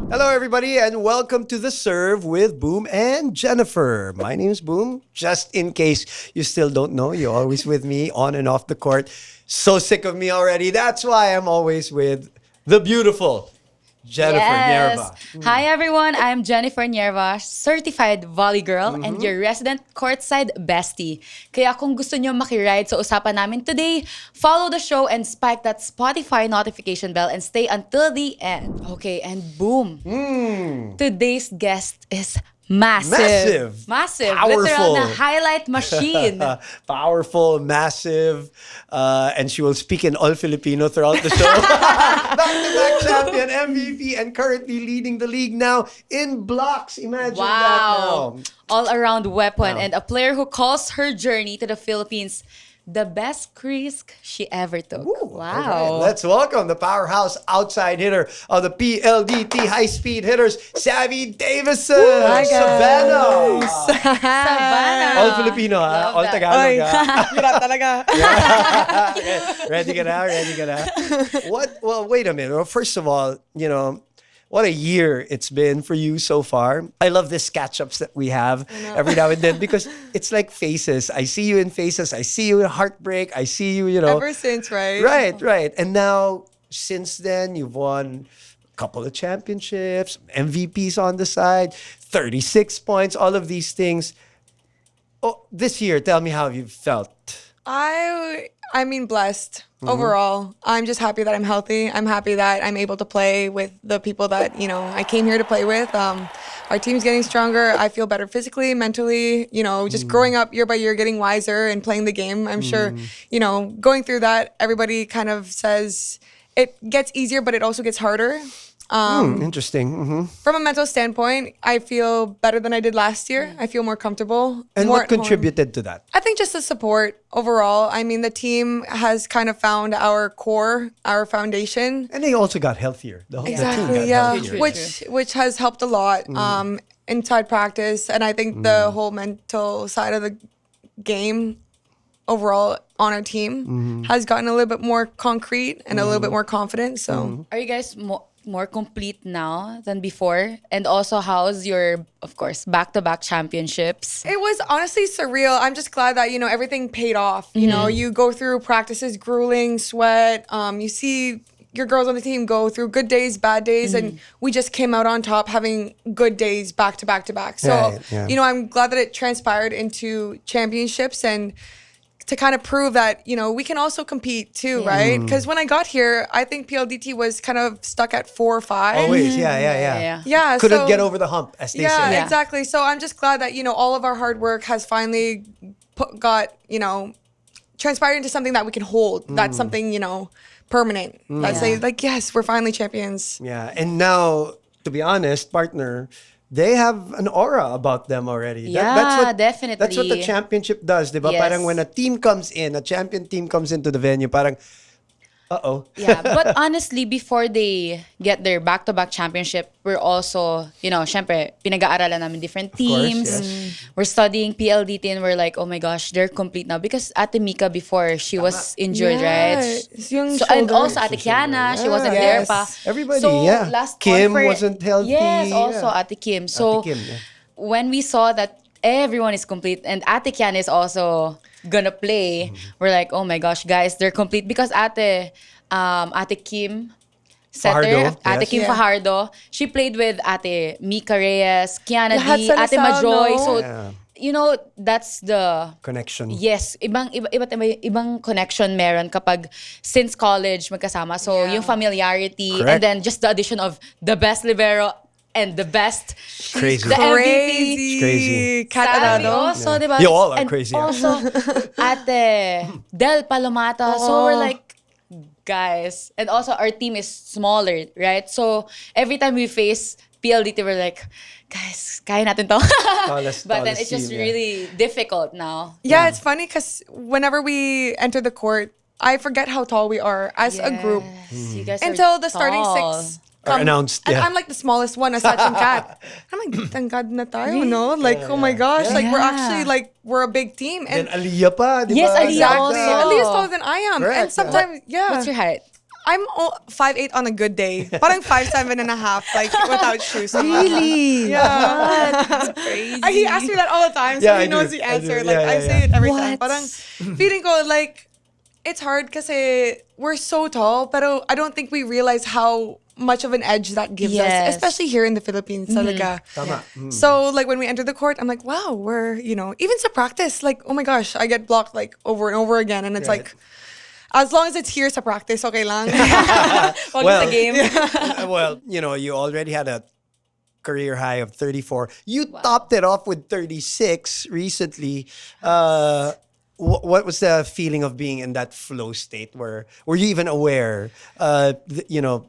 Hello, everybody, and welcome to The Serve with Boom and Jennifer. My name is Boom. Just in case you still don't know, you're always with me on and off the court. So sick of me already. That's why I'm always with the beautiful Jennifer Nierva. Hi everyone, I'm Jennifer Nierva, certified volley girl and your resident courtside bestie. Kaya kung gusto nyo makiride sa usapan namin today, follow the show and spike that Spotify notification bell and stay until the end. Okay, and boom. Today's guest is massive. Powerful. Literal na highlight machine. Powerful, massive, and she will speak in all Filipino throughout the show. Back-to-back champion, MVP, and currently leading the league now in blocks. Imagine that now. All-around weapon and a player who calls her journey to the Philippines the best risk she ever took. Ooh, wow. Right. Let's welcome the powerhouse outside hitter of the PLDT high-speed hitters, Savi Davison. Hi, guys. Savannah. Savannah. All Filipino, ha? All Tagalog, ha? Hirap talaga. Ready ka na? What? Well, wait a minute. Well, first of all, what a year it's been for you so far. I love this catch-ups that we have every now and then because it's like faces. I see you in faces. I see you in Heartbreak. I see you, Ever since, right? Right. And now, since then, you've won a couple of championships, MVPs on the side, 36 points, all of these things. Oh, this year, tell me how you've felt. I mean, blessed overall. I'm just happy that I'm healthy. I'm happy that I'm able to play with the people that, I came here to play with. Our team's getting stronger. I feel better physically, mentally, just growing up year by year, getting wiser and playing the game. I'm sure, going through that, everybody kind of says it gets easier, but it also gets harder. Interesting. From a mental standpoint, I feel better than I did last year. I feel more comfortable. And more what at home. contributed to that? I think just the support overall. I mean, the team has kind of found our core, our foundation. And they also got healthier. The team got healthier. Which has helped a lot inside practice. And I think the whole mental side of the game overall on our team has gotten a little bit more concrete and a little bit more confident. So, Are you guys more complete now than before? And also, how's your, of course, back-to-back championships? it was honestly surreal. I'm just glad that, everything paid off. You go through practices, grueling, sweat. You see your girls on the team go through good days, bad days, and we just came out on top having good days back to back to back. So, Right, yeah. I'm glad that it transpired into championships and to kind of prove that, we can also compete too, right? Because when I got here, I think PLDT was kind of stuck at 4 or 5. Always, yeah. Yeah, Couldn't so- get over the hump, as they say. Yeah, exactly. So I'm just glad that, all of our hard work has finally got, transpired into something that we can hold. That's something, permanent. That's like, yes, we're finally champions. Yeah, and now, to be honest, partner, they have an aura about them already. Yeah, definitely. That's what the championship does, di ba? Yes. Parang when a champion team comes into the venue, parang, uh-oh. Yeah, but honestly, before they get their back-to-back championship, we're also, syempre, pinag-aaralan namin different teams. yes. We're studying PLDT and we're like, oh my gosh, they're complete now. Because Ate Mika before, she was injured, right? Yung So, and shoulder. also Ate Kiana, she wasn't there Yes. pa. Everybody, so, yeah. Last Kim confer- wasn't healthy. Yes, also Yeah. Ate Kim. So, Ate Kim, yeah. when we saw that everyone is complete and Ate Kiana is also gonna play, we're like, oh my gosh, guys, they're complete. Because Ate Kim setter, Fajardo, Ate yes. Kim Yeah. Fajardo, she played with Ate Mika Reyes, Kiana Lahat D, sa Ate Lasal, Majoy. no? So, Yeah. that's the Connection. yes, ibang connection meron kapag since college magkasama. So, Yeah. yung familiarity Correct. and then just the addition of the best libero and the best Crazy. the Crazy. It's crazy. Cat Savi Arado. also, diba? You all are And crazy, yeah. also, Ate Del Palomata. So we're like, guys. And also, our team is smaller, right? So every time we face PLDT were like, guys, kaya natin to. But then it's just team, really difficult now. Yeah, it's funny because whenever we enter the court, I forget how tall we are as a group You guys are until the starting tall. 6 Are announced, and yeah. I'm like the smallest one, aside from Kat. I'm like, tangkad na tayo, no? Like, oh my gosh, like we're actually like we're a big team. And And Aliyah pa, di Yes, ba? Aliyah exactly, also. Aliyah's taller than I am. Correct, And sometimes, What's your height? I'm 5'8" on a good day. Parang 5'7" and a half, like without shoes. Really? Yeah. That's crazy. He asks me that all the time, so Yeah, I he knows do. the I answer. do. Like Yeah, I say it every time. What? Parang feeling ko like it's hard kasi we're so tall, pero I don't think we realize how much of an edge that gives Yes. us, especially here in the Philippines. Talaga. Tama. So like when we enter the court, I'm like, wow, we're even sa practice, like oh my gosh, I get blocked like over and over again, and it's Right. like. As long as it's here sa practice, okay lang. Wag Well, sa game. Well, you already had a career high of 34. You topped it off with 36 recently. What was the feeling of being in that flow state? Were you even aware,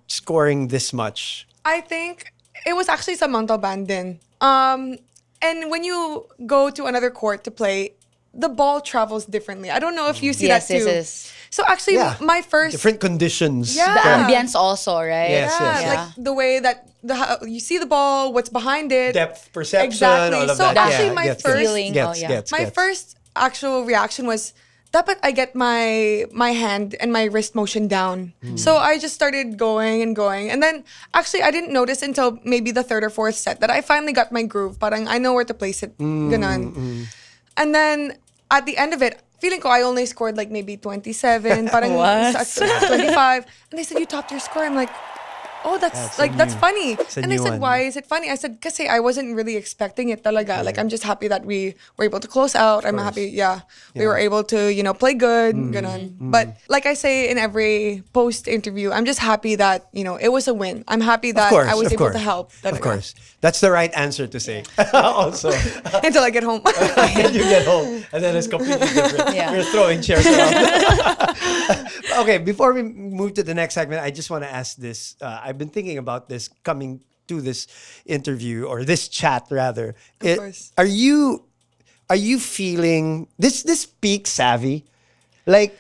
scoring this much? I think it was actually sa Montalban din. And when you go to another court to play, the ball travels differently. I don't know if you see Yes, that too. yes. So actually, Yeah. my first Different conditions. Yeah. The Yeah. ambience also, right? Yes, yes, like the way that how you see the ball, what's behind it, Depth perception, Exactly. all of So that. actually, Yeah, my gets, first feeling, gets. my first actual reaction was dapat I get my hand and my wrist motion down. So I just started going and going. And then actually I didn't notice until maybe the third or fourth set that I finally got my groove. Parang I know where to place it. Ganon. And then at the end of it, feeling ko I only scored like maybe 27, parang What? 25. And they said, you topped your score. I'm like, oh, that's funny. a And they new said, one. why is it funny? I said, kasi I wasn't really expecting it talaga. Like, I'm just happy that we were able to close out. I'm happy, we were able to, play good, ganon. But like I say in every post interview, I'm just happy that, it was a win. I'm happy that I was able to help. Of talaga. course. That's the right answer to say. Also, Until I get home. and you get home, and then it's completely different. Yeah. You're throwing chairs around. Okay, before we move to the next segment, I just want to ask this. I've been thinking about this coming to this interview or this chat rather. Of course. Are you feeling this peak savvy? Like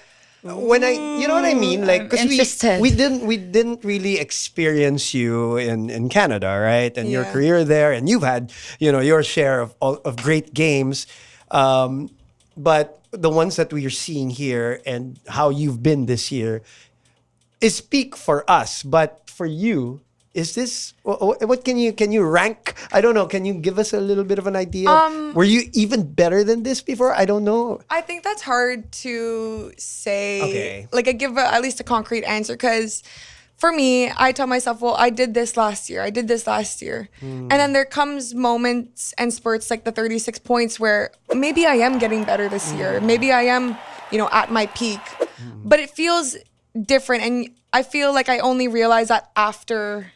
when you know what I mean? Like because Interested. we didn't really experience you in Canada, right? And your Yeah. career there, and you've had your share of great games. But the ones that we are seeing here and how you've been this year is peak for us. But for you, is this what can you rank? I don't know. Can you give us a little bit of an idea? Were you even better than this before? I don't know. I think that's hard to say. Okay. Like I give at least a concrete answer because for me, I tell myself, well, I did this last year. And then there comes moments and spurts like the 36 points where maybe I am getting better this year. Maybe I am, at my peak. But it feels different, and I feel like I only realize that after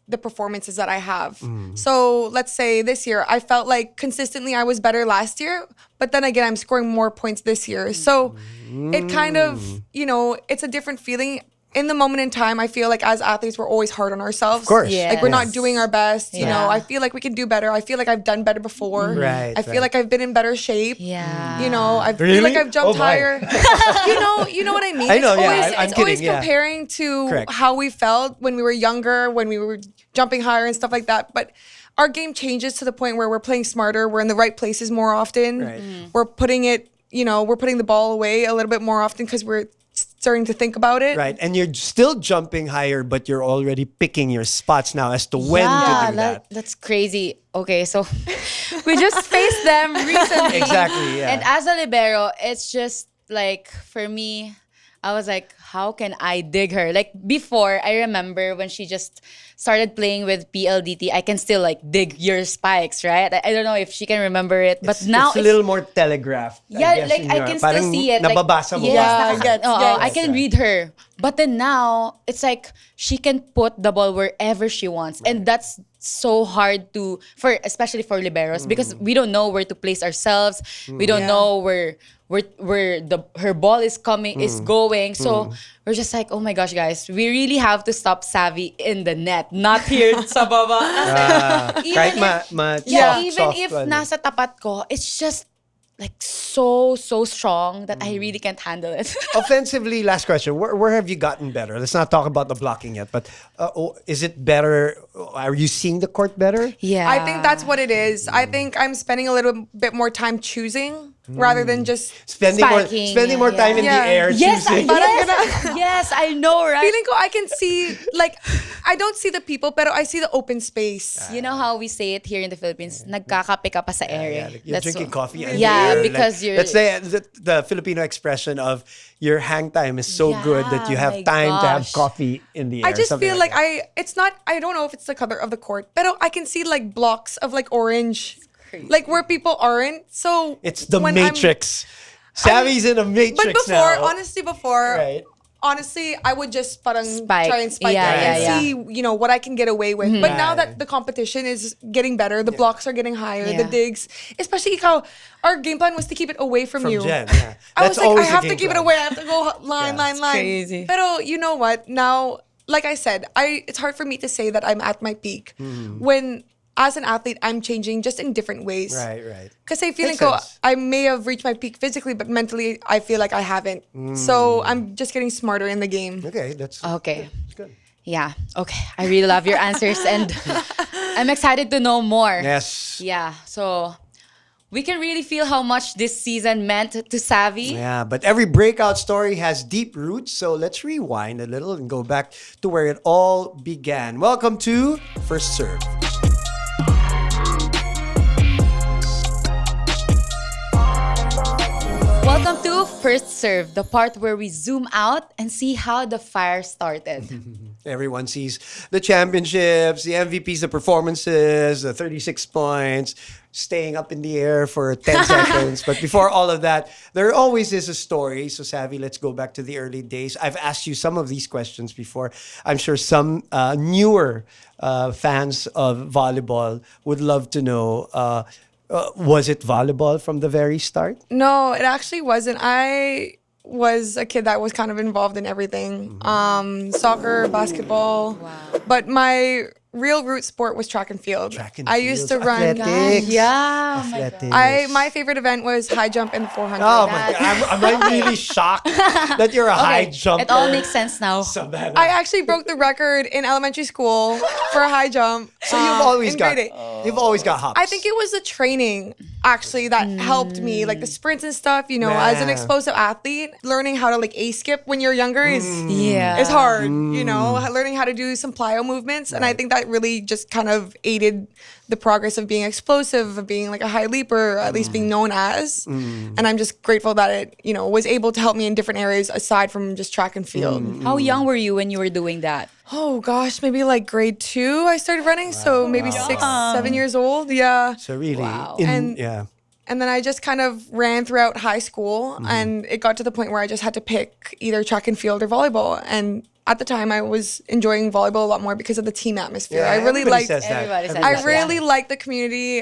the performances that I have. So let's say this year, I felt like consistently I was better last year, but then again, I'm scoring more points this year. So it kind of, it's a different feeling. In the moment in time, I feel like as athletes, we're always hard on ourselves. Of course. Like we're not Yes. doing our best. Yeah. I feel like we can do better. I feel like I've done better before. Right, I feel right. like I've been in better shape. Yeah. I feel Really? like I've jumped Oh my. higher. you know what I mean? I know, It's yeah, always, I'm it's always kidding, yeah. comparing to Correct. how we felt when we were younger, when we were jumping higher and stuff like that. But our game changes to the point where we're playing smarter. We're in the right places more often. Right. We're putting it, we're putting the ball away a little bit more often because we're starting to think about it. Right, and you're still jumping higher, but you're already picking your spots now as to when to do that. That's crazy. Okay, so we just faced them recently. Exactly, yeah. And as a libero, it's just like, for me, I was like, how can I dig her? Like before, I remember when she just started playing with PLDT, I can still like dig your spikes, right? I don't know if she can remember it, but now it's a little more telegraphed. yeah, like I can still see it. Like, Nababasa mo. Yeah, ba? gets. I can read her. But then now, it's like she can put the ball wherever she wants. And that's so hard especially for liberos, because we don't know where to place ourselves. We don't know where her ball is going. So we're just like, oh my gosh, guys, we really have to stop Savi in the net, not here sa baba. Kahit Even if nasa tapat ko, it's just like so strong that I really can't handle it. Offensively, last question. Where have you gotten better? Let's not talk about the blocking yet, but is it better? Are you seeing the court better? Yeah. I think that's what it is. I think I'm spending a little bit more time choosing rather than just Spending Spiking, more time in the yeah. air Yes, choosing. yes, I know, right? feeling ko I can see, like, I don't see the people, pero I see the open space. You know how we say it here in the Philippines, nagkakape ka pa sa ere. Like you're drinking coffee. And Yeah, you're, because like, you're... That's the Filipino expression of your hang time is so good that you have my time to have gosh. coffee in the air. I just something feel like I don't know if it's the color of the court, but I can see like blocks of like orange, like where people aren't. So it's the when Matrix. Savi's in a Matrix But before, now. Right. honestly, I would just parang Spike. try and spike Yeah, it and yeah, see, you know, what I can get away with. But now Right. that the competition is getting better, the blocks are getting higher, Yeah. the digs, especially ikaw, our game plan was to keep it away from you. Jen, yeah. I That's was like, I always the have to game keep it plan. away. I have to go line, Yeah, line, line. crazy. Pero you know what? Now, like I said, it's hard for me to say that I'm at my peak when, as an athlete, I'm changing just in different ways. Right. Because I feel Makes like sense. I may have reached my peak physically, but mentally, I feel like I haven't. So I'm just getting smarter in the game. Okay, that's Okay. good. Yeah. Okay. I really love your answers and I'm excited to know more. Yes. Yeah. So we can really feel how much this season meant to Savi. Yeah, but every breakout story has deep roots, so let's rewind a little and go back to where it all began. Welcome to First Serve. Welcome to First Serve, the part where we zoom out and see how the fire started. Everyone sees the championships, the MVPs, the performances, the 36 points, staying up in the air for 10 seconds. But before all of that, there always is a story. So, Savi, let's go back to the early days. I've asked you some of these questions before. I'm sure some newer fans of volleyball would love to know, was it volleyball from the very start? No, it actually wasn't. I was a kid that was kind of involved in everything. Soccer, basketball. Wow. But my real root sport was track and field. Track and I used to field, run. athletics. Yeah. Oh my God. Athletics. My favorite event was high jump and 400. Oh my God. I'm really shocked that you're a high jumper. It all makes sense now. Savannah. I actually broke the record in elementary school for a high jump. So you've always in got grade eight. you've always got hops. I think it was the training actually that helped me, like the sprints and stuff. You know, as an Yeah. explosive athlete, learning how to like a skip when you're younger is Yeah. it's hard. You know, learning how to do some plyo movements, and I think that really just kind of aided the progress of being explosive, of being like a high leaper, or at least being known as. And I'm just grateful that it, you know, was able to help me in different areas aside from just track and field. How young were you when you were doing that? Oh gosh, maybe like grade 2 I started running, so maybe 6, 7 years old. Yeah. So really, Wow. And- And then I just kind of ran throughout high school, and it got to the point where I just had to pick either track and field or volleyball. And at the time, I was enjoying volleyball a lot more because of the team atmosphere. I really everybody liked. says that. Everybody says Everybody I that, really liked the community.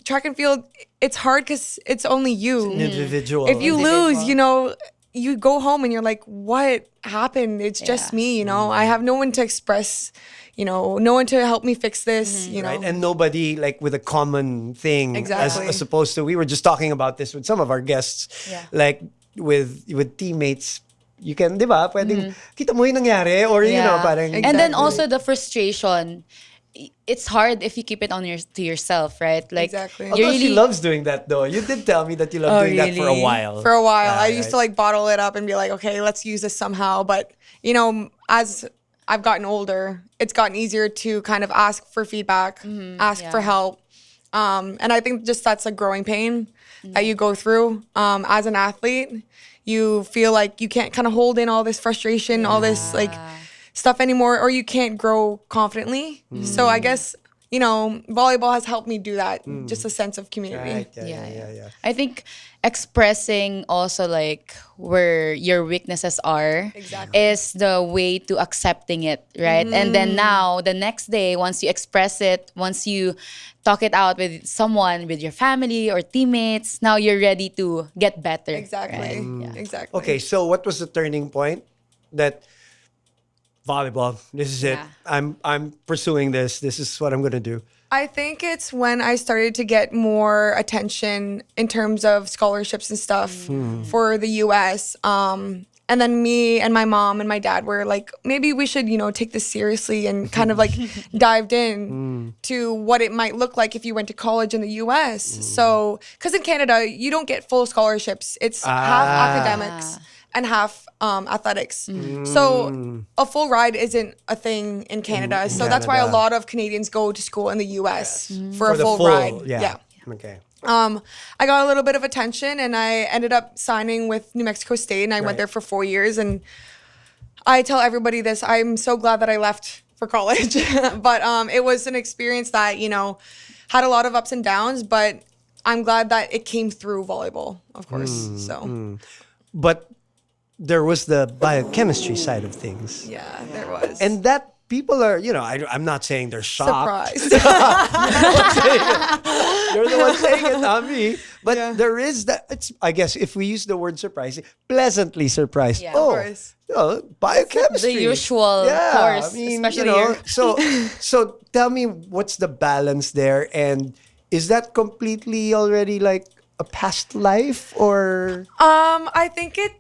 Track and field, it's hard because it's only you. individual. If you lose, you know, you go home and you're like, what happened? It's just Yeah. me, you know. I have no one to express, you know, no one to help me fix this, you know. Right, and nobody like with a common thing Exactly. as opposed to we were just talking about this with some of our guests, Yeah. like with teammates. You can, di ba? Pwedeng, kita mo yung nangyari or you know, parang. And then Exactly. also the frustration. It's hard if you keep it on to yourself, right? Like Exactly. you're Although she really loves doing that though. You did tell me that you love Oh, doing that for a really? while. For a while. Yeah, I used to right. like bottle it up and be like, okay, let's use this somehow. But, you know, as I've gotten older, it's gotten easier to kind of ask for feedback, ask for help. And I think just that's a growing pain that you go through as an athlete. You feel like you can't kind of hold in all this frustration, all this like stuff anymore, or you can't grow confidently. So I guess, you know, volleyball has helped me do that. Just a sense of community. Right, yeah. I think expressing also like where your weaknesses are Exactly. is the way to accepting it, right? And then now the next day, once you express it, once you talk it out with someone, with your family or teammates, now you're ready to get better. Exactly. right? Yeah. Exactly. Okay, so what was the turning point? that volleyball, this is it. Yeah. I'm pursuing this. This is what I'm gonna do. I think it's when I started to get more attention in terms of scholarships and stuff for the US. And then me and my mom and my dad were like, maybe we should, take this seriously and kind of like dived in to what it might look like if you went to college in the US. So, because in Canada, you don't get full scholarships. It's half academics and half athletics. So a full ride isn't a thing in Canada. So that's why a Canada. lot of Canadians go to school in the US for a the full ride. Yeah. Okay. I got a little bit of attention and I ended up signing with New Mexico State and I went there for 4 years. And I tell everybody this, I'm so glad that I left for college. But it was an experience that, had a lot of ups and downs, but I'm glad that it came through volleyball, of course. But there was the biochemistry side of things. Yeah, there was. And that people are, I'm not saying they're shocked. surprised. You're the one saying it, not me. But Yeah. there is that. It's, I guess, if we use the word surprising, pleasantly surprised. Yeah. Oh, Of course. biochemistry. The usual course, especially here. So tell me, what's the balance there, and is that completely already like a past life, or I think it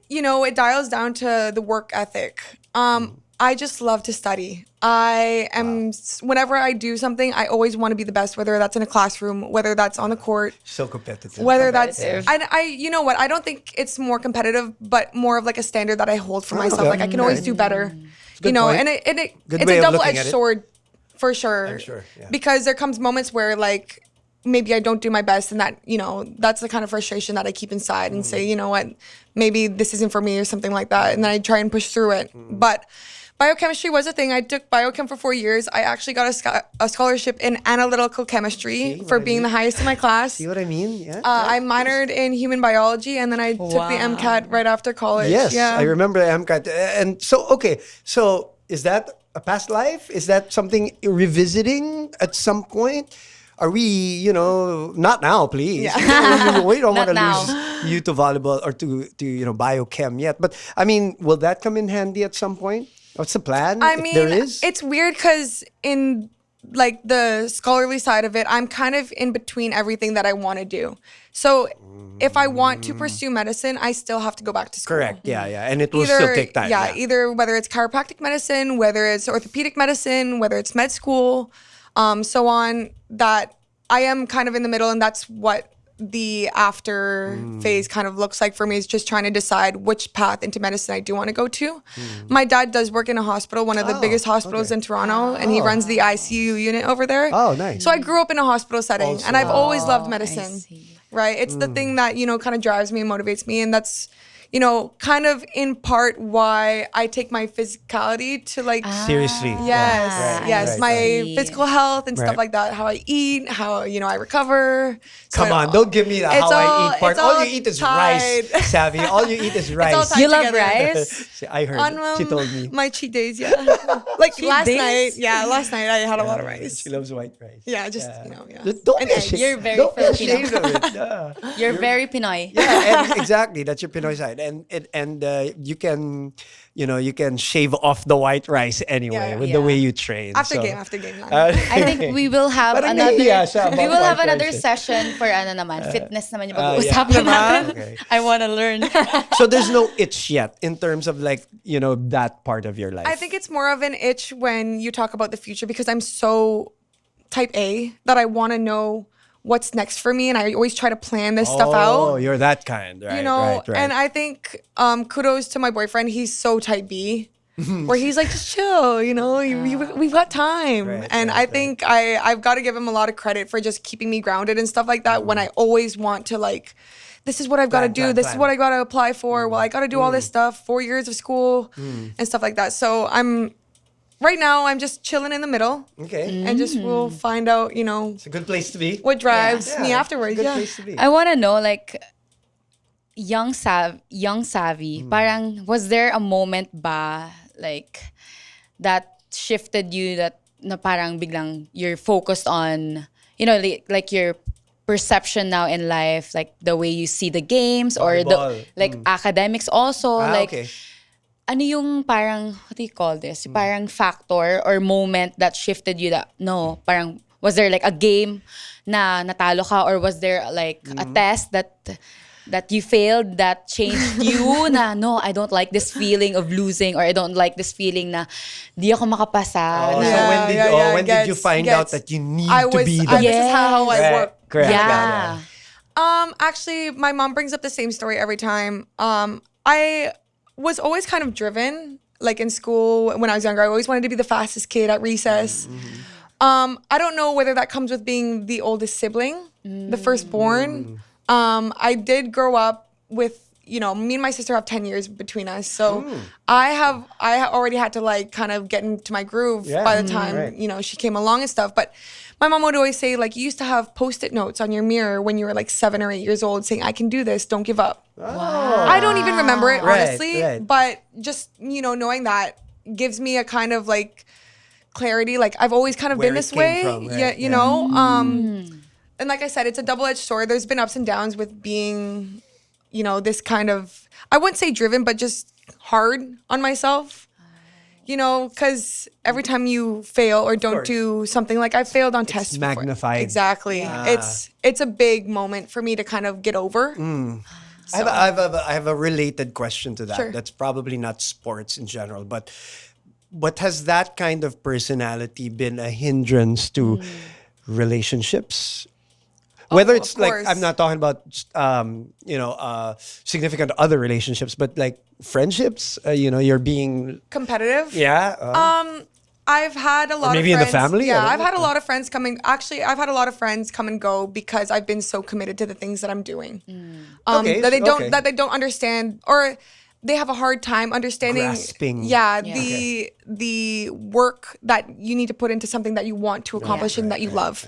dials down to the work ethic. I just love to study. Whenever I do something, I always want to be the best, whether that's in a classroom, whether that's on the court, so competitive? whether that's, Competitive. you know what, I don't think it's more competitive, but more of like a standard that I hold for myself. okay. Like I can always do better, Good point. and it Good it's way a of looking double-edged at it. sword for sure. I'm sure, yeah. Because there comes moments where like, maybe I don't do my best and that, that's the kind of frustration that I keep inside and say, you know what, maybe this isn't for me or something like that. And then I try and push through it. But biochemistry was a thing. I took biochem for 4 years. I actually got a scholarship in analytical chemistry See what for I being mean? the highest in my class. See what I mean? Yeah. I minored in human biology and then I took the MCAT right after college. Yes, Yeah. I remember MCAT. And so, okay, so is that a past life? Is that something revisiting at some point? Are we, not now, please. Yeah. We don't want to Not lose you to volleyball or to biochem yet. But I mean, will that come in handy at some point? What's the plan? I if mean, there is? it's weird because in like the scholarly side of it, I'm kind of in between everything that I want to do. So if I want to pursue medicine, I still have to go back to school. Correct. Yeah. And it will still take time. Yeah, either whether it's chiropractic medicine, whether it's orthopedic medicine, whether it's med school, so on, that I am kind of in the middle, and that's what the after phase kind of looks like for me, is just trying to decide which path into medicine I do want to go to. My dad does work in a hospital, one of the biggest hospitals in Toronto, and he runs the ICU unit over there. Oh, nice. So I grew up in a hospital setting, and I've always loved I medicine, see. right? It's the thing that, kind of drives me and motivates me, and that's, kind of in part why I take my physicality to like Seriously. Yes, Right, yes. right, My right. physical health and Right. stuff like that. How I eat, how I recover. So Come on, don't give me the it's how I all- eat part. it's All all you eat is tied. rice, Savi. All you eat is all rice. tied You love together. rice? See, I heard. On She told me. my cheat days, yeah. Like last days? night, last night I had a lot of rice. She loves white rice. Yeah, just yeah. Don't And be eggs. ashamed. You're very Don't be Filipino. ashamed of it. Yeah. You're very Pinoy. Yeah, and exactly. That's your Pinoy side, and you can, you can shave off the white rice anyway Yeah. with the Yeah. way you train. After so. game. Yeah. I think we will have Parang another nahihiya siya about we will have white another rice. session for fitness naman yung yeah. pag-uusapan natin. Okay. I want to learn. So there's no itch yet in terms of like that part of your life. I think it's more of an itch when you talk about the future, because I'm so type A that I want to know what's next for me, and I always try to plan this stuff out. Oh, you're that kind, right? Right. And I think kudos to my boyfriend. He's so type B, where he's like, just chill, we've got time. Right, and right, I think I've got to give him a lot of credit for just keeping me grounded and stuff like that, when I always want to like, this is what I've got to do. This is what I got to apply for. Well, I got to do all this stuff, 4 years of school and stuff like that. So right now I'm just chilling in the middle, Okay. and just we'll find out, It's a good place to be. what drives Yeah, me afterwards. Good Yeah. place to be. I want to know, like, young Savi, parang was there a moment ba, like, that shifted you, that na parang biglang you're focused on, like your perception now in life, like the way you see the games or Volleyball. the like academics also, like okay. ano yung parang, what do you call this? Parang factor or moment that shifted you that, no, parang, was there like a game na natalo ka, or was there like a test that you failed that changed you na, no, I don't like this feeling of losing, or I don't like this feeling na di ako makapasa. Oh, na, so when did you find out that you need to be the... This is how I work. Correct. Yeah. Actually, my mom brings up the same story every time. I was always kind of driven, like in school when I was younger. I always wanted to be the fastest kid at recess. I don't know whether that comes with being the oldest sibling, the firstborn. I did grow up with, me and my sister have 10 years between us. So I already had to like kind of get into my groove by the time, she came along and stuff. But my mom would always say, like, you used to have Post-it notes on your mirror when you were like 7 or 8 years old saying, I can do this, don't give up. Wow. I don't even remember it, Right, honestly. right. But just, knowing that gives me a kind of like clarity. Like, I've always kind of Where been it this came way. from, right? Yeah, you know? And like I said, it's a double-edged sword. There's been ups and downs with being, this kind of, I wouldn't say driven, but just hard on myself. Because every time you fail or don't do something, like I failed on tests before. magnified. Exactly. Yeah. It's a big moment for me to kind of get over. I have a related question to that. Sure. That's probably not sports in general, but has that kind of personality been a hindrance to relationships? Whether it's of like, course. I'm not talking about significant other relationships, but like friendships. You're being Competitive. I've had a lot of maybe in friends. the family? I Yeah, don't I've know. had a lot of friends coming. Actually, I've had a lot of friends come and go because I've been so committed to the things that I'm doing. Okay, That they don't understand, or they have a hard time understanding. Grasping. The work that you need to put into something that you want to accomplish and that you love.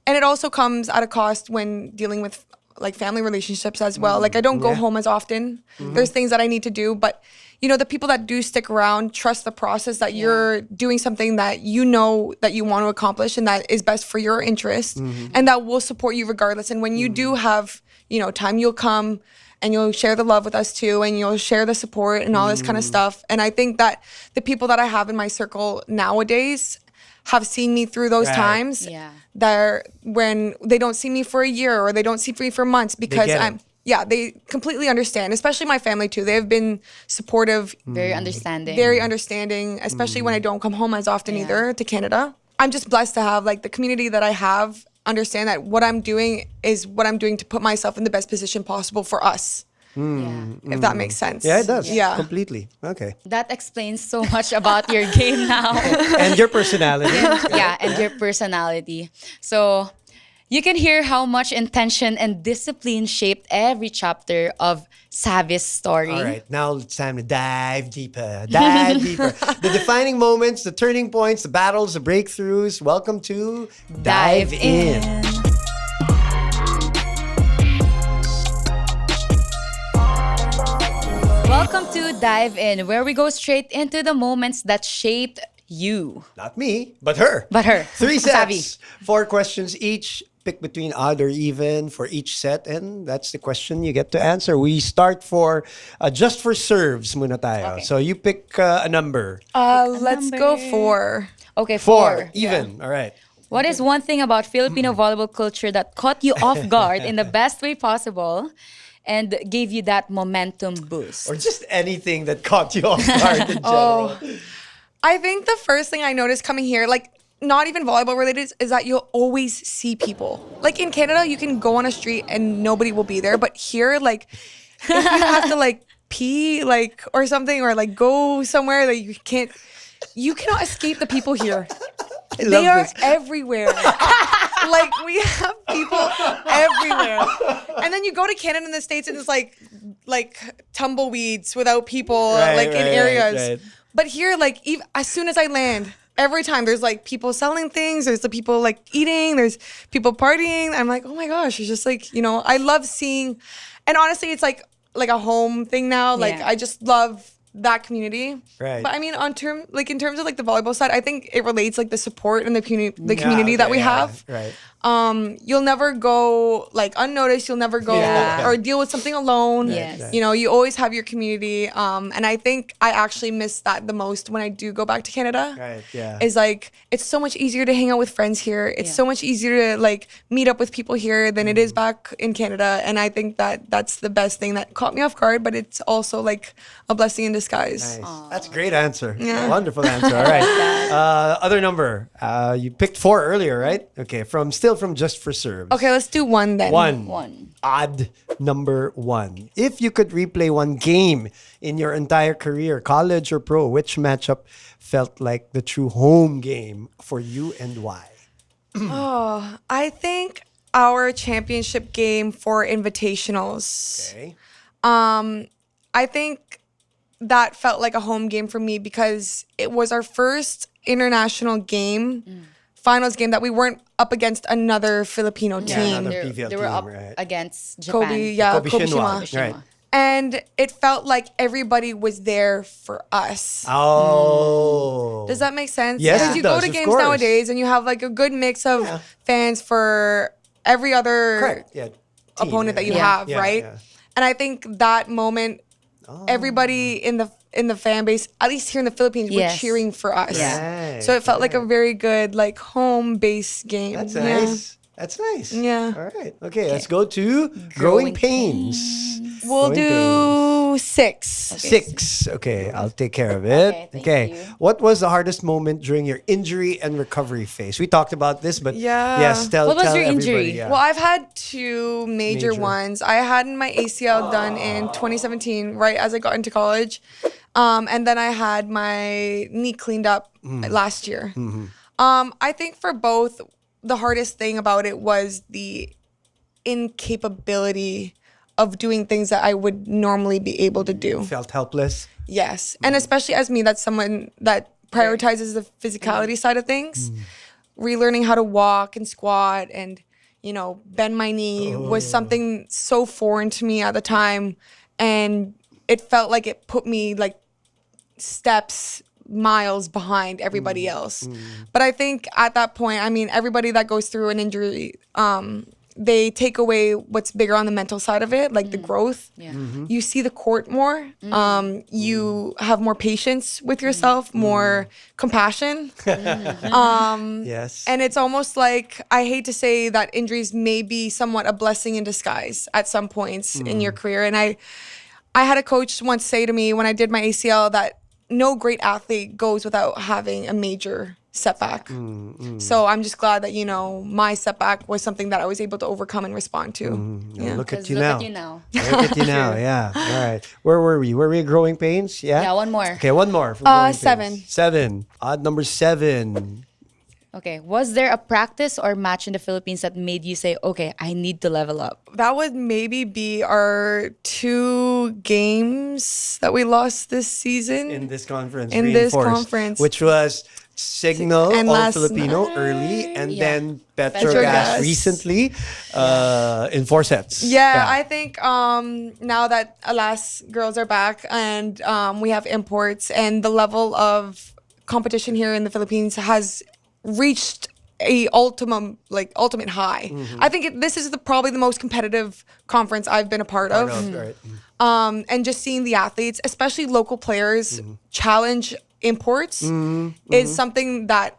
And it also comes at a cost when dealing with like family relationships as well. Like I don't go home as often. There's things that I need to do, but the people that do stick around trust the process that you're doing something that that you want to accomplish and that is best for your interest and that will support you regardless. And when you do have, time, you'll come and you'll share the love with us too, and you'll share the support and all this kind of stuff. And I think that the people that I have in my circle nowadays have seen me through those times. Yeah. When they don't see me for a year or they don't see me for months because get it. they completely understand, especially my family too. They have been supportive, Very understanding. very understanding, especially when I don't come home as often either to Canada. I'm just blessed to have like the community that I have understand that what I'm doing is what I'm doing to put myself in the best position possible for us. If that makes sense. Yeah, it does. Yeah. Completely. Okay. That explains so much about your game now. And your personality. And your personality. So you can hear how much intention and discipline shaped every chapter of Savi's story. All right, now it's time to dive deeper. Dive deeper. The defining moments, the turning points, the battles, the breakthroughs. Welcome to Dive In. Welcome to Dive In, where we go straight into the moments that shaped you. Not me, but her. But her. 3 Savi. sets, 4 questions each. Pick between odd or even for each set, and that's the question you get to answer. We start for just for serves muna tayo. Okay. So you pick a number. Let's go number. 4. Okay, 4, even. All right. What is one thing about Filipino volleyball culture that caught you off guard in the best way possible and gave you that momentum boost? Or just anything that caught you off guard in general. I think the first thing I noticed coming here, like not even volleyball related, is that you'll always see people. Like in Canada, you can go on a street and nobody will be there. But here, like if you have to like pee like or something or like go somewhere that you cannot escape the people here. They are everywhere. Like we have people everywhere. And then you go to Canada and the States and it's like tumbleweeds without people in areas. Right. But here, like as soon as I land, every time there's like people selling things, there's the people like eating, there's people partying. I'm like, oh my gosh, it's just like, I love seeing, and honestly, it's like a home thing now. Like Yeah. I just love that community. Right. But I mean, in terms of like the volleyball side, I think it relates like the support and the community that we have. Right. you'll never go like unnoticed. You'll never go Yeah. or deal with something alone. Yes. You know, you always have your community. And I think I actually miss that the most when I do go back to Canada. Right, yeah. Is like it's so much easier to hang out with friends here. It's Yeah. so much easier to like meet up with people here than it is back in Canada. And I think that that's the best thing that caught me off guard, but it's also like a blessing in disguise. Nice. That's a great answer. Yeah. Wonderful answer. All right. Other number. You picked 4 earlier, right? Okay. From just for serves. Okay, let's do one then. One. Odd number 1. If you could replay one game in your entire career, college or pro, which matchup felt like the true home game for you and why? I think our championship game for invitationals. Okay. I think that felt like a home game for me because it was our first international game, finals game that we weren't up against another Filipino team. another PVL They were team, up right. against Japan. Kobe Kobe Shinwa. Shinwa. Right. And it felt like everybody was there for us. Oh. Does that make sense? Yes, Because it you does, go to of games course. nowadays and you have like a good mix of fans for every other Correct. Yeah. Team, opponent that you Yeah. have, Yeah, right? yeah. And I think that moment, everybody in the fan base, at least here in the Philippines, were Yes. cheering for us. Yeah. Right, So it felt like a right. very good like home base game. That's Yeah. nice. That's nice. Yeah. All right. Okay, let's go to growing pains. We'll Growing do 6. 6. Okay, I'll take care of it. Okay, thank you. What was the hardest moment during your injury and recovery phase? We talked about this, but Yeah. yes, tell What was tell your injury? everybody, yeah. Well, I've had 2 major Major. ones. I had my ACL done in 2017, right as I got into college. And then I had my knee cleaned up last year. I think for both, the hardest thing about it was the incapability of doing things that I would normally be able to do. Felt helpless. Yes. And especially as me, that's someone that prioritizes the physicality side of things. Relearning how to walk and squat and, you know, bend my knee was something so foreign to me at the time. And it felt like it put me like steps, miles behind everybody else. But I think at that point, I mean, everybody that goes through an injury, they take away what's bigger on the mental side of it, like the growth. Yeah. You see the court more. You have more patience with yourself, more compassion. Yes. And it's almost like, I hate to say that injuries may be somewhat a blessing in disguise at some points in your career. And I had a coach once say to me when I did my ACL that no great athlete goes without having a major setback. So I'm just glad that, you know, my setback was something that I was able to overcome and respond to. Yeah. Look at 'Cause you look now. at you now. Look at you now. Yeah. All right. Where were we? Were we growing pains? Yeah. Yeah, one more. Okay, one more. From growing 7. pains. 7. Odd number 7. Okay. Was there a practice or match in the Philippines that made you say, okay, I need to level up? That would maybe be our 2 games that we lost this season. In this conference. In this reinforced, conference. Which was Signal And All last Filipino night. early and Yeah. then Petrogas Petrogas. recently in 4 sets. Yeah, I think now that Alas girls are back and we have imports and the level of competition here in the Philippines has reached a ultimate high. I think this is probably the most competitive conference I've been a part of. Right. And just seeing the athletes, especially local players, challenge imports is something that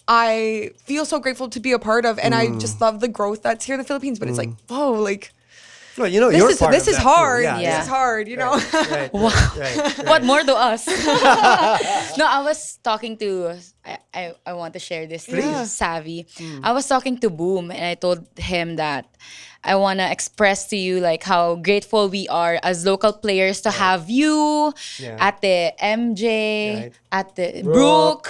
I feel so grateful to be a part of. And I just love the growth that's here in the Philippines. But it's like, whoa, like Well, you know, you're this part of is that too. hard. Yeah, Yeah. This is hard, you know. Right, right. What more to us? No, I was talking to, I want to share this to Savi. I was talking to Boom and I told him that I want to express to you like how grateful we are as local players to have you Yeah. at the MJ, Right. at the Brooke.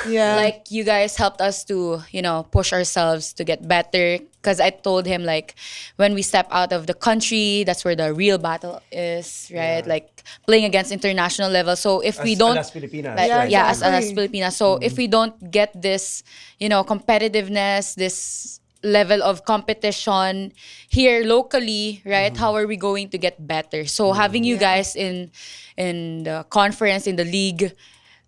Brooke. Yeah. Like you guys helped us to, you know, push ourselves to get better. Because I told him like when we step out of the country, that's where the real battle is, right? Yeah. Like playing against international level. So if we don't As Filipinas, like, right. yeah, as exactly. Filipinas. So if we don't get this, you know, competitiveness, this level of competition here locally, right? How are we going to get better? So having you guys in the conference, in the league,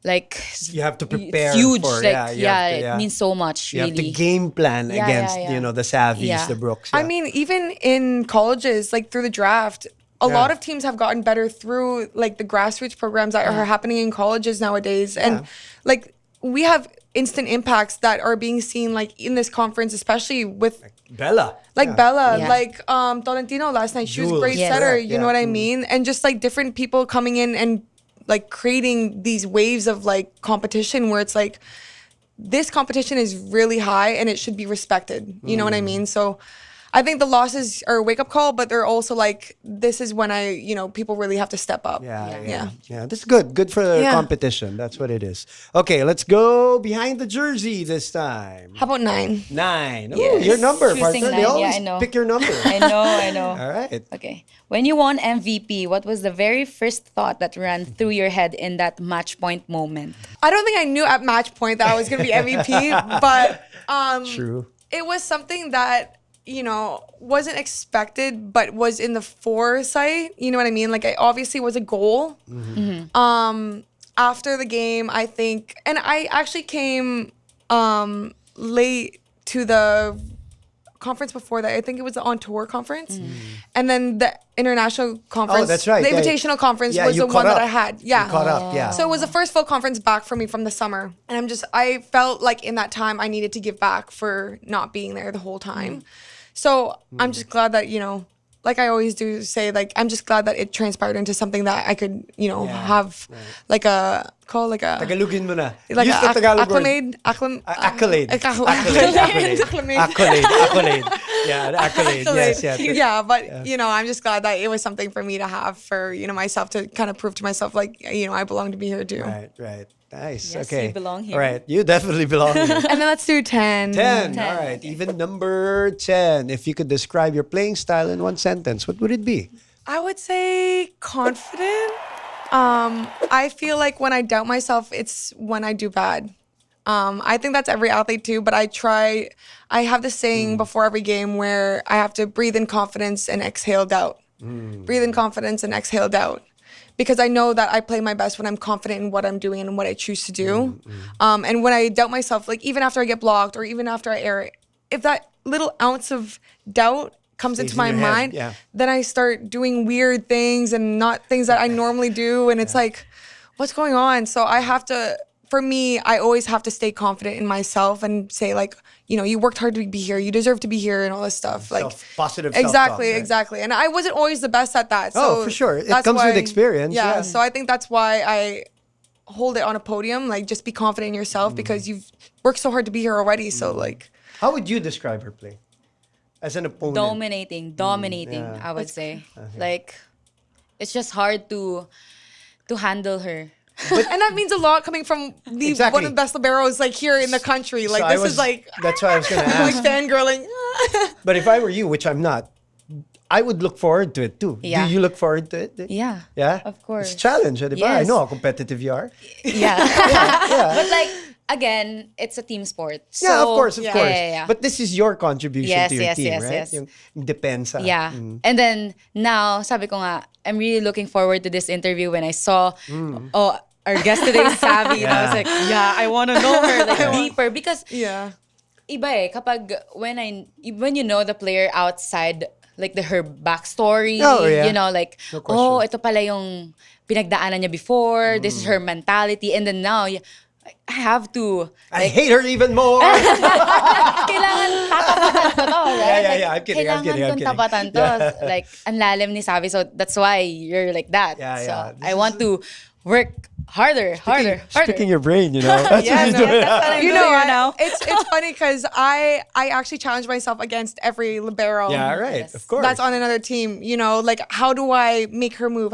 like You have to prepare it's huge. for Like you have to, it means so much. You have to really. game plan Yeah, against yeah, yeah. the Savis, Yeah. the Brooks. I yeah. mean, even in colleges, like through the draft, a lot of teams have gotten better through like the grassroots programs that are happening in colleges nowadays. And like we have instant impacts that are being seen like in this conference, especially with Bella. Bella, Yeah. like Tolentino last night. She was a Jules, great Yes. setter, correct, you know yeah. what I mean? And just like different people coming in and like creating these waves of like competition where it's like this competition is really high and it should be respected. You know what I mean? So I think the losses are a wake up call, but they're also like this is when people really have to step up. Yeah. This is good. Good for the Yeah. competition. That's what it is. Okay, let's go behind the jersey this time. How about 9? 9. Oh, Yes. your number, Choosing partner. They 9, yeah, always I know. pick your number. I know. All right. Okay. When you won MVP, what was the very first thought that ran through your head in that match point moment? I don't think I knew at match point that I was going to be MVP, but True. it was something that wasn't expected but was in the foresight, you know what I mean? Like it obviously was a goal. After the game, I think, and I actually came late to the conference before that. I think it was the on tour conference, and then the international conference. Oh, that's right. The Yeah. invitational conference Yeah, was you the one caught that up. I had. You Yeah, caught up, yeah. So it was the first full conference back for me from the summer, and I felt like in that time I needed to give back for not being there the whole time. So I'm just glad that like I always do say, like I'm just glad that it transpired into something that I could have like a call like a. Tagalogin mo na. Like Use the Tagalog word. accolade. Accolade. Yeah, the accolade. Yes, yeah. Yeah, but I'm just glad that it was something for me to have for myself to kind of prove to myself like I belong to be here too. Right. Nice. Yes, okay. you belong here. All right. You definitely belong here. And then let's do 10. 10. 10, All right. okay. Even number 10. If you could describe your playing style in one sentence, what would it be? I would say confident. I feel like when I doubt myself, it's when I do bad. I think that's every athlete too, but I have this saying before every game where I have to breathe in confidence and exhale doubt. Breathe in confidence and exhale doubt. Because I know that I play my best when I'm confident in what I'm doing and what I choose to do. And when I doubt myself, like even after I get blocked or even after I err it, if that little ounce of doubt comes Stays into my in your head, mind, yeah. then I start doing weird things and not things that I normally do. And it's like, what's going on? So for me, I always have to stay confident in myself and say like, you worked hard to be here. You deserve to be here and all this stuff. Like Positive exactly, self-talk, right? exactly. And I wasn't always the best at that. Oh, So for sure. It that's comes with why- experience, yeah. So I think that's why I hold it on a podium. Like just be confident in yourself because you've worked so hard to be here already. So like, How would you describe her play as an opponent? Dominating, yeah. I would say. Like, it's just hard to handle her. and that means a lot coming from Exactly. one of the best liberos like here in the country. Like So is like That's why I was going to like ask. fangirling. But if I were you, which I'm not, I would look forward to it too. Yeah. Do you look forward to it? Yeah. Yeah? Of course. It's a challenge, di ba? I Yes. know how competitive you are. Yeah. But like, again, it's a team sport. So, Yeah, of course. Yeah. But this is your contribution Yes, to your yes, team, yes, right? yes. Yung depensa. Yeah. And then now, sabi ko nga, I'm really looking forward to this interview when I saw our guest today, Savi. And I was like, I want to know her like deeper because Yeah. iba kapag when you know the player outside like her backstory, Oh, yeah. like No question. ito pala yung pinagdaanan niya before, this is her mentality, and then now I have to I hate her even more. kailangan tatapatan ko to, right? Yeah. I'm kidding. Kailangan kong tapatan to. Like, ang lalim ni Savi. So, that's why you're like that. Yeah. So, This I want to work harder. Picking your brain, That's Yeah, what no, you're doing. that's what I'm doing I- right now. It's funny because I actually challenge myself against every libero. Yeah, right. Yes. Of course. That's on another team, like how do I make her move?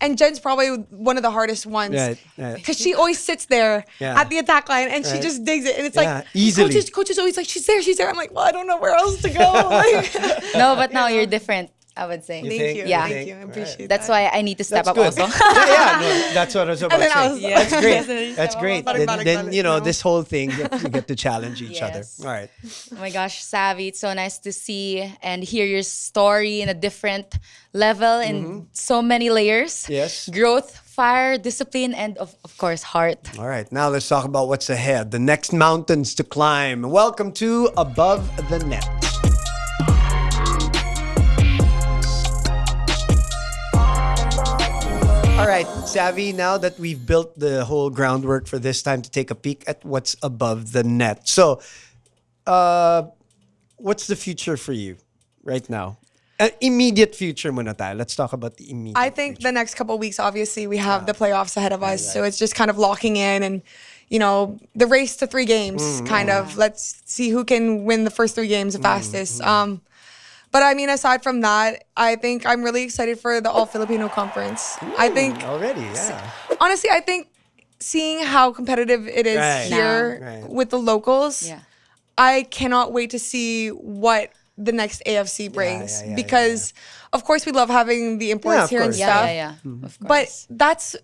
And Jen's probably one of the hardest ones. Right. Because she always sits there Yeah. at the attack line and she Right. just digs it. And it's Yeah, like, easily. Coach is always like, she's there. I'm like, well, I don't know where else to go. Like, No, but now you're different. I would say. You Thank think? you. Yeah. Thank you. I appreciate That's that. why I need to step That's up good. also. No, that's what I was about to then I say. was- That's great. Yeah. That's great. Balik-balik Then ulit, no? this whole thing, you get to challenge each other. Yes. All right. Oh my gosh, Savi, it's so nice to see and hear your story in a different level in so many layers. Yes. Growth, fire, discipline, and of course, heart. All right. Now let's talk about what's ahead. The next mountains to climb. Welcome to Above the Net. All right, Savi, now that we've built the whole groundwork for this time to take a peek at what's above the net. So, what's the future for you right now? Immediate future muna tayo. Let's talk about the immediate I think future. the next couple of weeks, obviously, we have the playoffs ahead of us. So it's just kind of locking in and, you know, the race to 3 games, kind of. Let's see who can win the first 3 games the fastest. But I mean, aside from that, I think I'm really excited for the All Filipino Conference. I think, Already, yeah. honestly, I think seeing how competitive it is Right. here Right. with the locals, Yeah. I cannot wait to see what the next AFC brings. yeah, Because, of course, we love having the imports of here and course. stuff. Yeah. Of But course.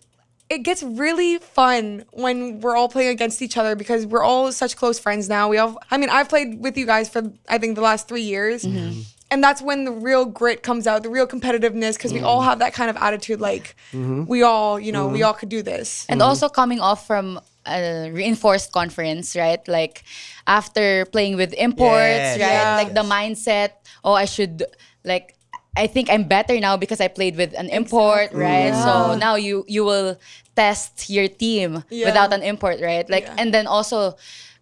it gets really fun when we're all playing against each other because we're all such close friends now. I've played with you guys for I think the last 3 years. And that's when the real grit comes out, the real competitiveness, because we all have that kind of attitude, like we all, we all could do this. And also coming off from a reinforced conference, right? Like after playing with imports, Yes, right? yes. Like the mindset, I think I'm better now because I played with an import, right? So now you will test your team Yeah. without an import, right? Like Yeah. and then also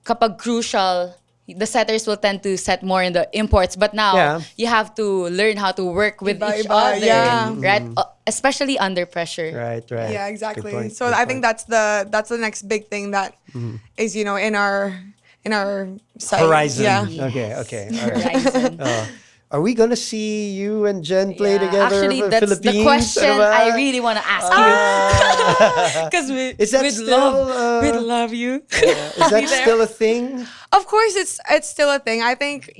kapag crucial, the setters will tend to set more in the imports, but now Yeah. you have to learn how to work with each Iba-iba, other, yeah. right? Especially under pressure. Right. Yeah, Good exactly. point, So good I think point. that's the next big thing that is, in our sight. Horizon. Yeah. Okay. All right. Horizon. Are we gonna see you and Jen play Yeah. together? Actually, for that's Philippines? the question Ano ba? I really want to ask you. Because Is that we'd still, we'd love you. Is that still a thing? Of course, it's still a thing. I think,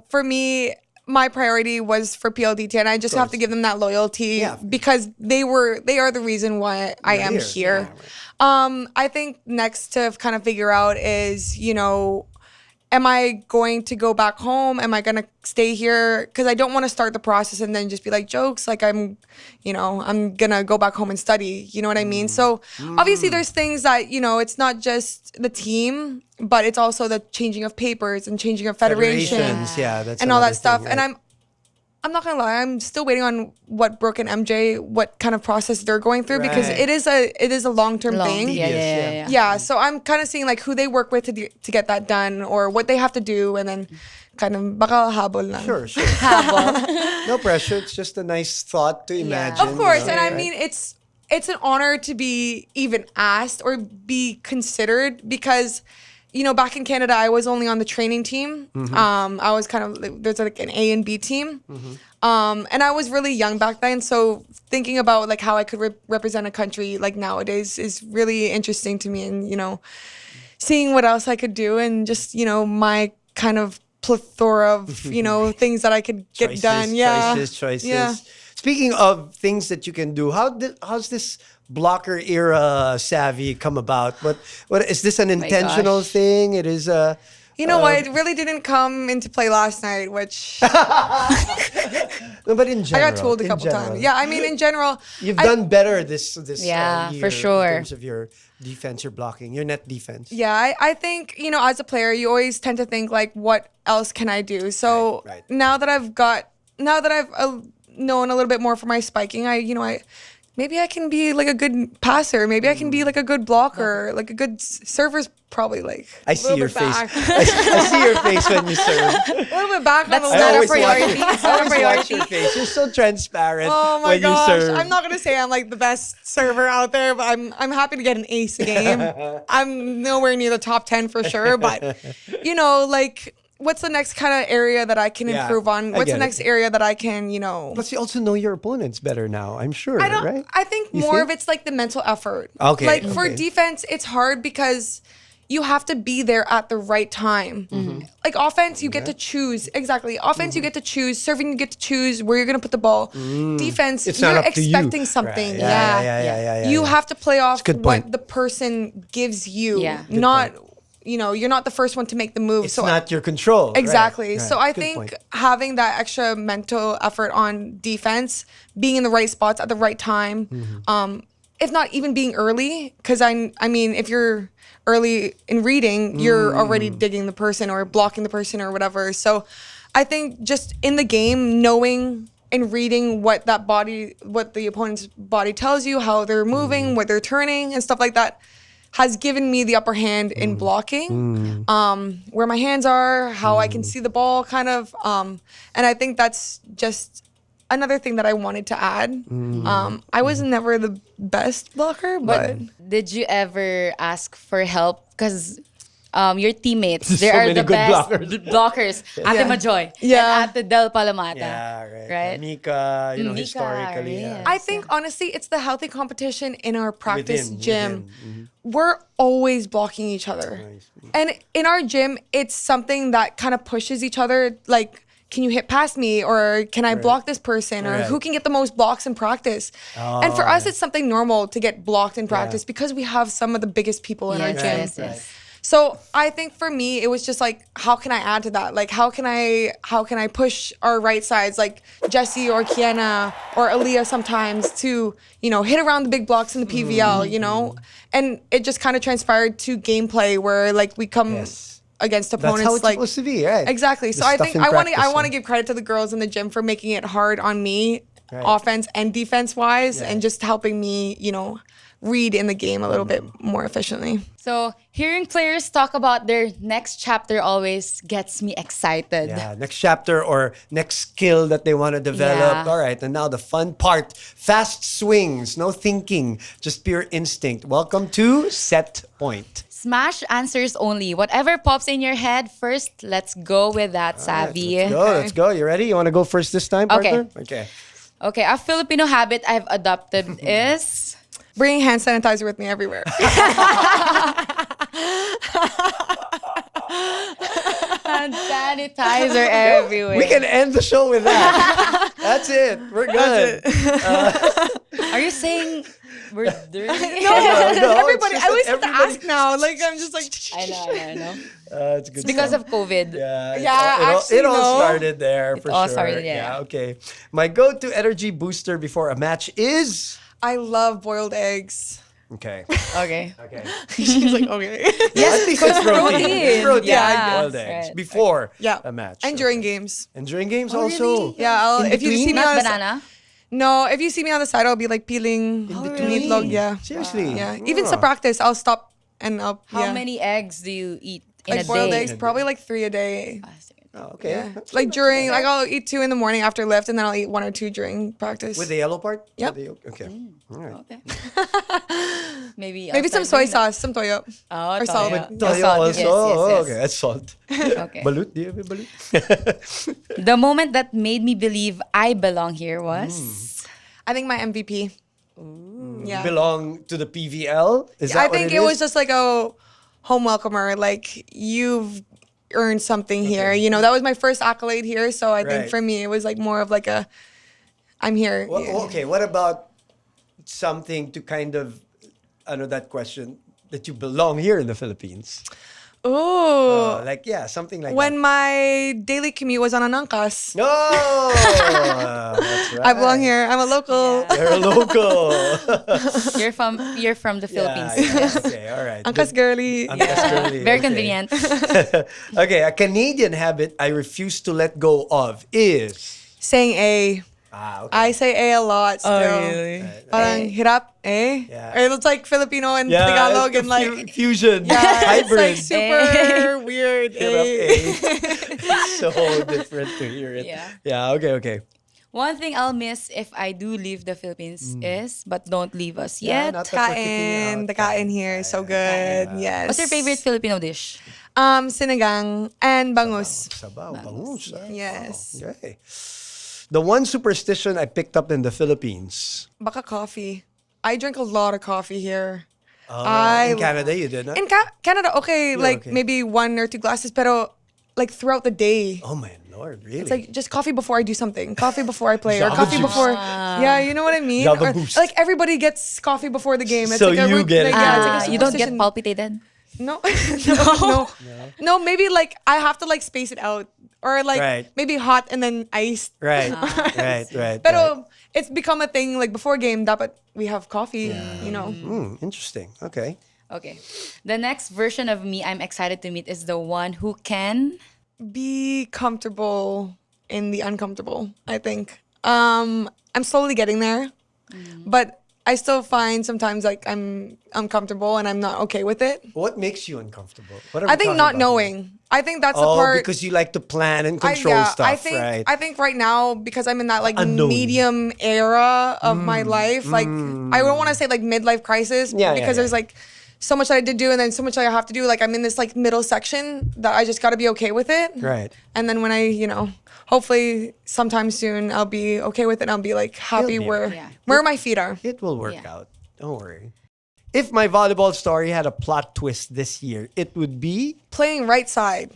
for me, my priority was for PLDT, and I just have to give them that loyalty Yeah. because they are the reason why I am here. I think next to kind of figure out is, am I going to go back home? Am I going to stay here? Because I don't want to start the process and then just be like, jokes, like I'm going to go back home and study. You know what I mean? So obviously there's things that, it's not just the team, but it's also the changing of papers and changing of federations Yeah, that's and all another that stuff. thing, And right? I'm not gonna lie, I'm still waiting on what Brooke and MJ, what kind of process they're going through because Right. it is a long-term thing. Yeah. Yeah, so I'm kind of seeing like who they work with to get that done or what they have to do, and then kind of baka habol lang. Sure. Habol. No pressure. It's just a nice thought to imagine. Of course, and I right? mean it's an honor to be even asked or be considered because. Back in Canada, I was only on the training team. I was kind of there's like an A and B team, and I was really young back then. So thinking about like how I could represent a country like nowadays is really interesting to me, and seeing what else I could do and just my kind of plethora of things that I could get Choices, done. Yeah, Choices. Yeah. Speaking of things that you can do, how's this blocker era savvy come about? What is this an intentional gosh. thing? It is You know what? It really didn't come into play last night, which no, but in I general, got told a in couple general. times. Yeah, I mean, in general, You've done better this Yeah, year for sure. in terms of your defense, your blocking, your net defense. yeah, I think, as a player, you always tend to think like, what else can I do? So Right. now that I've known a little bit more for my spiking, maybe I can be like a good passer. Maybe I can be like a good blocker, like a good server's probably like I a see little your bit face. back. I see your face when you serve. A little bit back That's on the not a always watch priority. your- It's not a I always watch priority. your face. You're so transparent Oh my when gosh! you serve. I'm not gonna say I'm like the best server out there, but I'm happy to get an ace a game. I'm nowhere near the top 10 for sure, but like what's the next kind of area that I can Yeah, improve on? I What's get the next it. area that I can, Plus, you also know your opponents better now. I'm sure, I don't. right? I think You more think? of it's like the mental effort. Okay, Like for okay. defense, it's hard because, you have to be there at the right time. Like offense, you get to choose. Exactly. Offense, you get to choose. Serving, you get to choose where you're going to put the ball. Defense, It's you're not up to you. expecting something. Right. Yeah. You have to play off good point. what the person gives you. Yeah. Good Not, you're not the first one to make the move. It's not your control. Exactly. Right. So I Good think point. having that extra mental effort on defense, being in the right spots at the right time, if not even being early, because I mean, if you're early in reading, you're already digging the person or blocking the person or whatever. So I think just in the game, knowing and reading what the opponent's body tells you, how they're moving, what they're turning, and stuff like that, has given me the upper hand in blocking, where my hands are, how I can see the ball, kind of. And I think that's just another thing that I wanted to add. I was never the best blocker, but Did you ever ask for help? Because your teammates, There's they so are many the good best blockers. blockers. Ate Majoy Yeah. and Ate Del Palamata. Yeah, right. Right? Mika, Mika, historically. yes. I think honestly, it's the healthy competition in our practice gym. within. We're always blocking each other. And in our gym, it's something that kind of pushes each other. Like, can you hit past me? Or can I block this person? Or Right. who can get the most blocks in practice? And for us, it's something normal to get blocked in practice because we have some of the biggest people in our Yes, gym. yes, yes. So I think for me, it was just like, how can I add to that? Like, how can I push our right sides, like Jessie or Kiana or Aaliyah sometimes to, hit around the big blocks in the PVL, And it just kind of transpired to gameplay where like we come Yes. against That's opponents how it's like supposed to be, right? exactly. The So I stuff think in I want to practice, give credit to the girls in the gym for making it hard on me, Right. offense and defense wise, Yeah. and just helping me, read in the game a little bit more efficiently. So hearing players talk about their next chapter always gets me excited. Yeah, next chapter or next skill that they want to develop. Yeah. All right, and now the fun part. Fast swings, no thinking, just pure instinct. Welcome to Set Point. Smash answers only. Whatever pops in your head first, let's go with that, Savi. Let's go. You ready? You want to go first this time, partner? Okay. Okay, a Filipino habit I've adopted is... Bringing hand sanitizer with me everywhere. hand sanitizer everywhere. We can end the show with that. That's it. We're good. Are you saying we're dirty? No, Everybody, it's I just always that have to ask now. Like, I'm just like... I know. It's good. Because stuff. of COVID. Yeah, actually, it all no. started there for all sure. started there. Yeah, okay. My go-to energy booster before a match is I love boiled eggs. okay. Okay. Okay. She's like, okay. Yes, At least it's protein. It's protein. Yeah. Boiled eggs Right. before Yeah. a match. And during games. And during games Oh, also. really? Yeah, In if you between? see me Not on the banana. No, if you see me on the side, I'll be like peeling Between. meatloaf. Yeah. Seriously. Yeah. Even to practice, I'll stop and I'll. How yeah. many eggs do you eat in Like a boiled day? eggs, probably like 3 a day. Oh, okay. Yeah. That's Like not during, too like I'll eat 2 in the morning after lift, and then I'll eat 1 or 2 during practice. bad. With the yellow part? Yep. With the yolk? Okay. All right. Okay. Maybe Maybe some soy outside dinner. sauce, some toyo. Oh, Or salt. toyo. Toyo Salt. also. Yes, Oh, yes, okay. That's salt. Okay. Balut? Do you have a balut? The moment that made me believe I belong here was... I think my MVP. Yeah. Belong to the PVL? Is that I what think it it is? was just like a home welcomer. Like, you've earned something here. That was my first accolade here. So I think Right. for me, it was like more of like a, I'm here. Okay, what about something to kind of, that question, that you belong here in the Philippines? Ooh. Something like When that. my daily commute was on Anangkas. No! That's right. I belong here. I'm a local. You're a local. You're from the Philippines. Yeah. Okay, all right. Angkas girly. Angkas girly, Very okay. convenient. Okay, a Canadian habit I refuse to let go of is... Saying A. Okay. I say A a lot still. really? Parang hirap, eh? Yeah. Or it's like Filipino and Tagalog it's and the like... fusion. Yeah, Hybrid. it's like super weird. Hirap, Eh? It's so different to hear it. Yeah. Okay. One thing I'll miss if I do leave the Philippines is, but don't leave us Yeah, yet. not that we're kicking you Kain. out. The kain here is so good. Yes. What's your favorite Filipino dish? Sinigang and bangus. Sabaw, bangus. Yes. Okay. The one superstition I picked up in the Philippines. Baka coffee. I drink a lot of coffee here. In Canada, you did, huh? In Canada, okay, like okay. maybe 1 or 2 glasses, pero like throughout the day. Oh my lord, really? It's like just coffee before I do something, coffee before I play, or Java coffee juice. before. Yeah, you know what I mean. Java Or, boost. like everybody gets coffee before the game. It's So like a you get it. yeah, it's like a You don't get superstition. palpitated? No, no. Maybe like I have to like space it out, or like Right. maybe hot and then iced. right, right. Pero it's become a thing. Like before game, dapat we have coffee. You know. Interesting. Okay. Okay. The next version of me I'm excited to meet is the one who can... Be comfortable in the uncomfortable, I think. I'm slowly getting there, but I still find sometimes like I'm uncomfortable and I'm not okay with it. What makes you uncomfortable? What are I we think talking not about knowing. I think that's the here? part. Because you like to plan and control stuff, right? I think right now, because I'm in that like Unknown. medium era of my life, like I don't want to say like midlife crisis, Yeah, because there's like so much that I did do and then so much that I have to do. Like I'm in this like middle section that I just got to be okay with it. Right. And then when I, hopefully sometime soon I'll be okay with it and I'll be like happy You'll be where okay. Yeah. where my feet are. It will work Yeah. out. Don't worry. If my volleyball story had a plot twist this year, it would be Playing right side.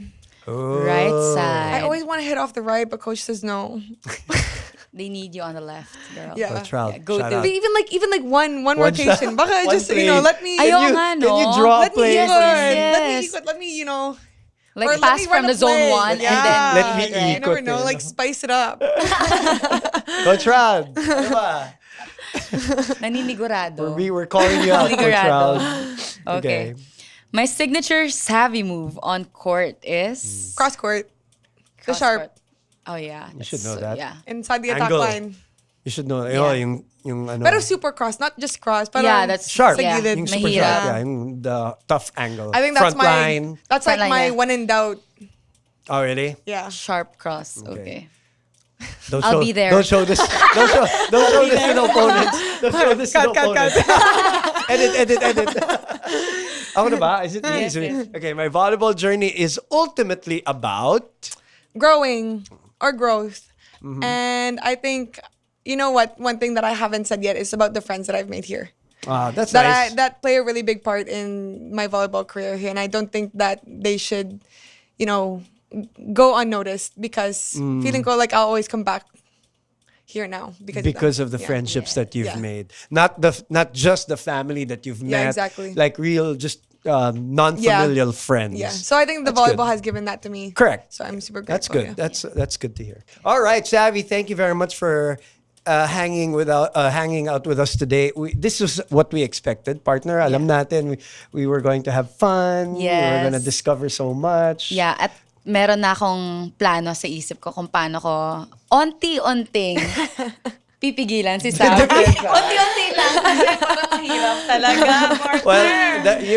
Right side. I always want to hit off the right, but coach says no. They need you on the left, girl. Yeah. Coach Ralph, Yeah, go shout to- out. But even like one One rotation. shot, Baka one just play. let me Ayaw Can you- nga, can you no? draw let me plays? ikot. Let me Yes. ikot. Let me Like or let pass me from run the a zone play. 1 Yeah. and then... Let me You never ikot, know, eh, like no? spice it up. Coach Rad, ano ba? Naninigurado. We're calling you out, Coach Naninigurado. Rad. Okay. My signature savvy move on court is... Cross court. The Cross sharp. court. Oh, yeah. You should That's- know that. Yeah. Inside the attack Angle. line. You should know. Yeah. Yung ano. Pero super cross, not just cross. But Yeah, that's... sharp. Sa Yeah, gilid. Yung super mahirap. sharp. Yeah, yung the tough angle. I think that's Front my line. that's Front like line, my yeah. when in doubt. Oh, really? Yeah. Sharp cross. Okay. Don't I'll show, be there. Don't show this. Don't show this to the opponents. Don't show this to the opponents. Edit. Ako na ba? Is it me? Yes, yes. Okay, my volleyball journey is ultimately about... Growing or growth. Mm-hmm. And I think you know what, one thing that I haven't said yet is about the friends that I've made here. That's That nice. that play a really big part in my volleyball career here, and I don't think that they should, go unnoticed, because feeling ko like I'll always come back here now because of the Yeah. friendships that you've Yeah. made, not just the family that you've met. Yeah, exactly. Like real, just non-familial friends. Yeah. So I think the That's good. volleyball has given that to me. Correct. So I'm super That's grateful. good. Yeah. That's good to hear. All right, Savi, thank you very much for hanging out with us today. This is what we expected, partner. Alam natin, we were going to have fun. We were going to Yes. discover so much. Yeah, at meron na akong plano sa isip ko kung paano ko onti-onting pipigilan si Savi. Onti-onti lang. Kasi parang mahirap talaga, partner. Well,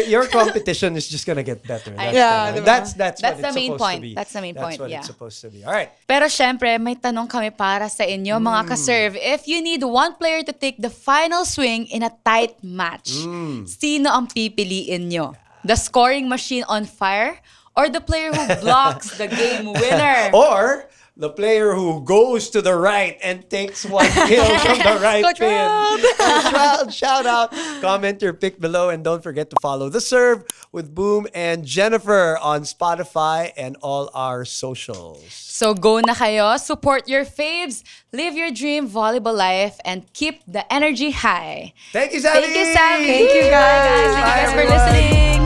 your competition is just gonna get better. That's, Yeah, diba? that's That's what the it's main supposed point. to be. That's the main point, That's what yeah. it's supposed to be. All right. Pero syempre, may tanong kami para sa inyo, mga ka-serve. If you need one player to take the final swing in a tight match, sino ang pipiliin nyo? The scoring machine on fire or the player who blocks the game winner? Or the player who goes to the right and takes one kill from the right Coach pin. Ralph. Coach Ralph, shout out. Comment your pick below and don't forget to follow The Serve with Boom and Jennifer on Spotify and all our socials. So go na kayo, support your faves, live your dream volleyball life, and keep the energy high. Thank you, Savi. Thank you, Savi. Thank you, guys. Thank you guys for everyone. listening.